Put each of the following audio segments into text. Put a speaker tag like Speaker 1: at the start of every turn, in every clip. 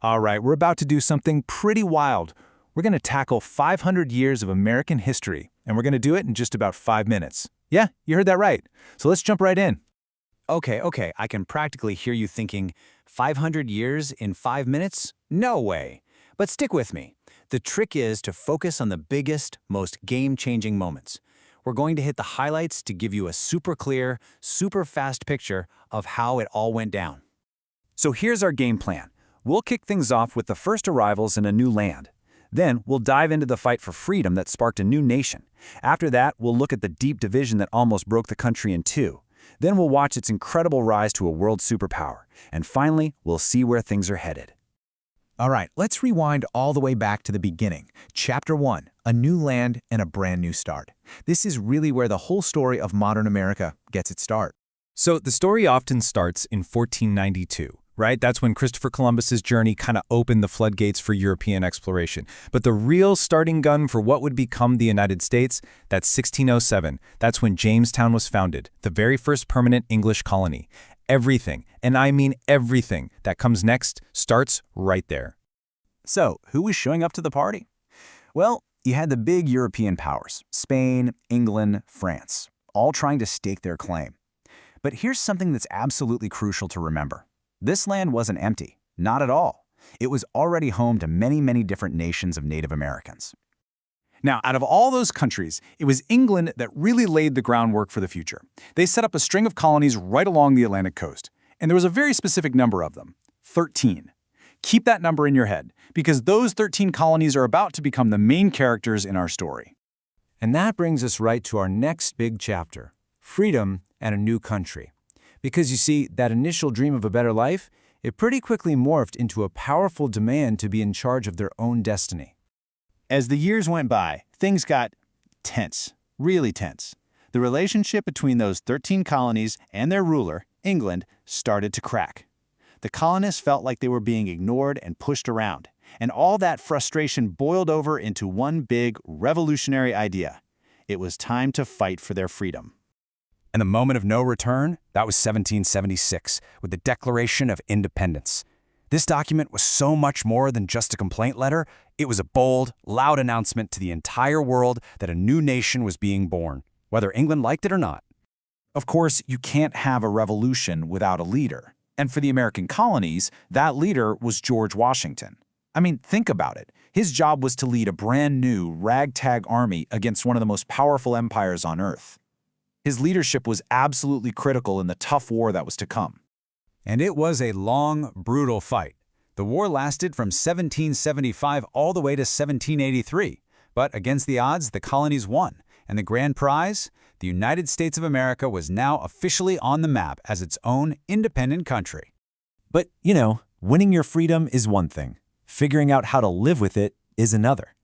Speaker 1: All right, we're about to do something pretty wild. We're going to tackle 500 years of American history, and we're going to do it in just about 5 minutes. Yeah, you heard that right. So let's jump right in.
Speaker 2: Okay, I can practically hear you thinking, 500 years in 5 minutes? No way. But stick with me. The trick is to focus on the biggest, most game-changing moments. We're going to hit the highlights to give you a super clear, super fast picture of how it all went down.
Speaker 3: So here's our game plan. We'll kick things off with the first arrivals in a new land. Then we'll dive into the fight for freedom that sparked a new nation. After that, we'll look at the deep division that almost broke the country in two. Then we'll watch its incredible rise to a world superpower. And finally, we'll see where things are headed.
Speaker 1: All right, let's rewind all the way back to the beginning. Chapter 1, a new land and a brand new start. This is really where the whole story of modern America gets its start.
Speaker 4: So the story often starts in 1492, right? That's when Christopher Columbus's journey kind of opened the floodgates for European exploration. But the real starting gun for what would become the United States, that's 1607. That's when Jamestown was founded, the very first permanent English colony. Everything, and I mean everything, that comes next starts right there.
Speaker 3: So, who was showing up to the party? Well, you had the big European powers, Spain, England, France, all trying to stake their claim. But here's something that's absolutely crucial to remember. This land wasn't empty, not at all. It was already home to many different nations of Native Americans.
Speaker 5: Now, out of all those countries, it was England that really laid the groundwork for the future. They set up a string of colonies right along the Atlantic coast, and there was a very specific number of them, 13. Keep that number in your head, because those 13 colonies are about to become the main characters in our story.
Speaker 2: And that brings us right to our next big chapter, freedom and a new country. Because you see, that initial dream of a better life, it pretty quickly morphed into a powerful demand to be in charge of their own destiny.
Speaker 6: As the years went by, things got tense, really tense. The relationship between those 13 colonies and their ruler, England, started to crack. The colonists felt like they were being ignored and pushed around, and all that frustration boiled over into one big, revolutionary idea. It was time to fight for their freedom.
Speaker 3: And the moment of no return, that was 1776, with the Declaration of Independence. This document was so much more than just a complaint letter. It was a bold, loud announcement to the entire world that a new nation was being born, whether England liked it or not.
Speaker 1: Of course, you can't have a revolution without a leader. And for the American colonies, that leader was George Washington. I mean, think about it. His job was to lead a brand new, ragtag army against one of the most powerful empires on Earth. His leadership was absolutely critical in the tough war that was to come.
Speaker 2: And it was a long, brutal fight. The war lasted from 1775 all the way to 1783. But against the odds, the colonies won. And the grand prize? The United States of America was now officially on the map as its own independent country.
Speaker 3: But, winning your freedom is one thing. Figuring out how to live with it is another.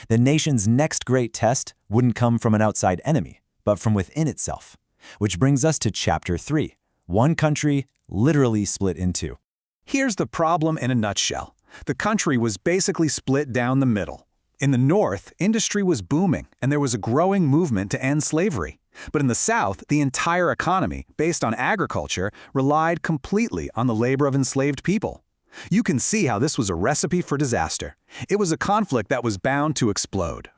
Speaker 3: The nation's next great test wouldn't come from an outside enemy, but from within itself. Which brings us to Chapter 3. One country literally split in two.
Speaker 5: Here's the problem in a nutshell. The country was basically split down the middle. In the North, industry was booming, and there was a growing movement to end slavery. But in the South, the entire economy, based on agriculture, relied completely on the labor of enslaved people. You can see how this was a recipe for disaster. It was a conflict that was bound to explode.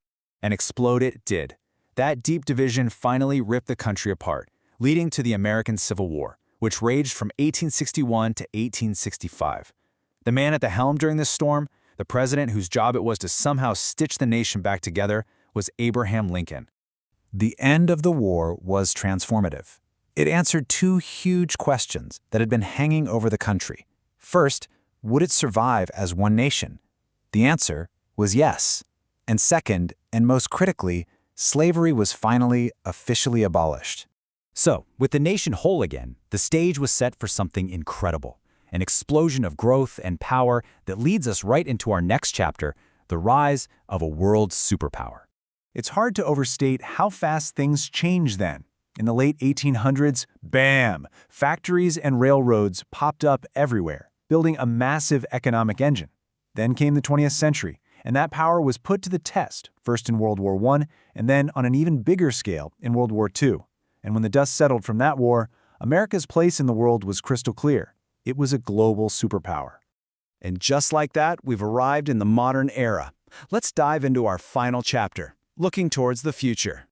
Speaker 2: And explode it did. That deep division finally ripped the country apart, leading to the American Civil War, which raged from 1861 to 1865. The man at the helm during this storm, the president whose job it was to somehow stitch the nation back together, was Abraham Lincoln.
Speaker 1: The end of the war was transformative. It answered two huge questions that had been hanging over the country. First, would it survive as one nation? The answer was yes. And second, and most critically, slavery was finally officially abolished.
Speaker 2: So, with the nation whole again, the stage was set for something incredible. An explosion of growth and power that leads us right into our next chapter, the rise of a world superpower.
Speaker 5: It's hard to overstate how fast things changed then. In the late 1800s, bam! Factories and railroads popped up everywhere, building a massive economic engine. Then came the 20th century, and that power was put to the test, first in World War I, and then on an even bigger scale in World War II. And when the dust settled from that war, America's place in the world was crystal clear. It was a global superpower.
Speaker 2: And just like that, we've arrived in the modern era. Let's dive into our final chapter, looking towards the future.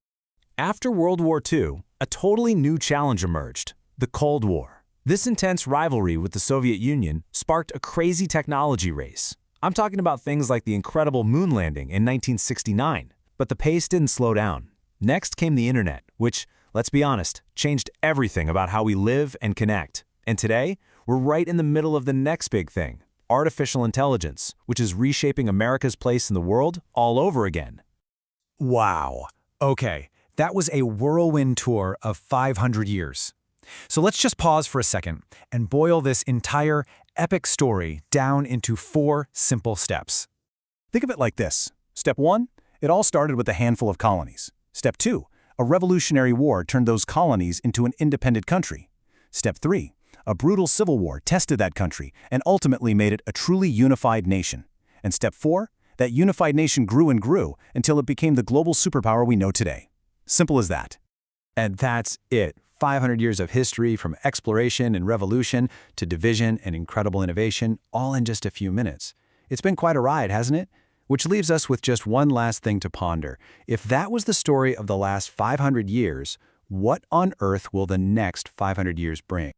Speaker 2: After World War II, a totally new challenge emerged, the Cold War. This intense rivalry with the Soviet Union sparked a crazy technology race. I'm talking about things like the incredible moon landing in 1969. But the pace didn't slow down. Next came the internet, which, let's be honest, changed everything about how we live and connect. And today, we're right in the middle of the next big thing, artificial intelligence, which is reshaping America's place in the world all over again.
Speaker 3: Wow. Okay, that was a whirlwind tour of 500 years. So let's just pause for a second and boil this entire epic story down into 4 simple steps.
Speaker 5: Think of it like this. Step 1, it all started with a handful of colonies. Step 2, a revolutionary war turned those colonies into an independent country. Step 3, a brutal civil war tested that country and ultimately made it a truly unified nation. And Step 4, that unified nation grew and grew until it became the global superpower we know today. Simple as that.
Speaker 2: And that's it. 500 years of history, from exploration and revolution to division and incredible innovation, all in just a few minutes. It's been quite a ride, hasn't it? Which leaves us with just one last thing to ponder. If that was the story of the last 500 years, what on earth will the next 500 years bring?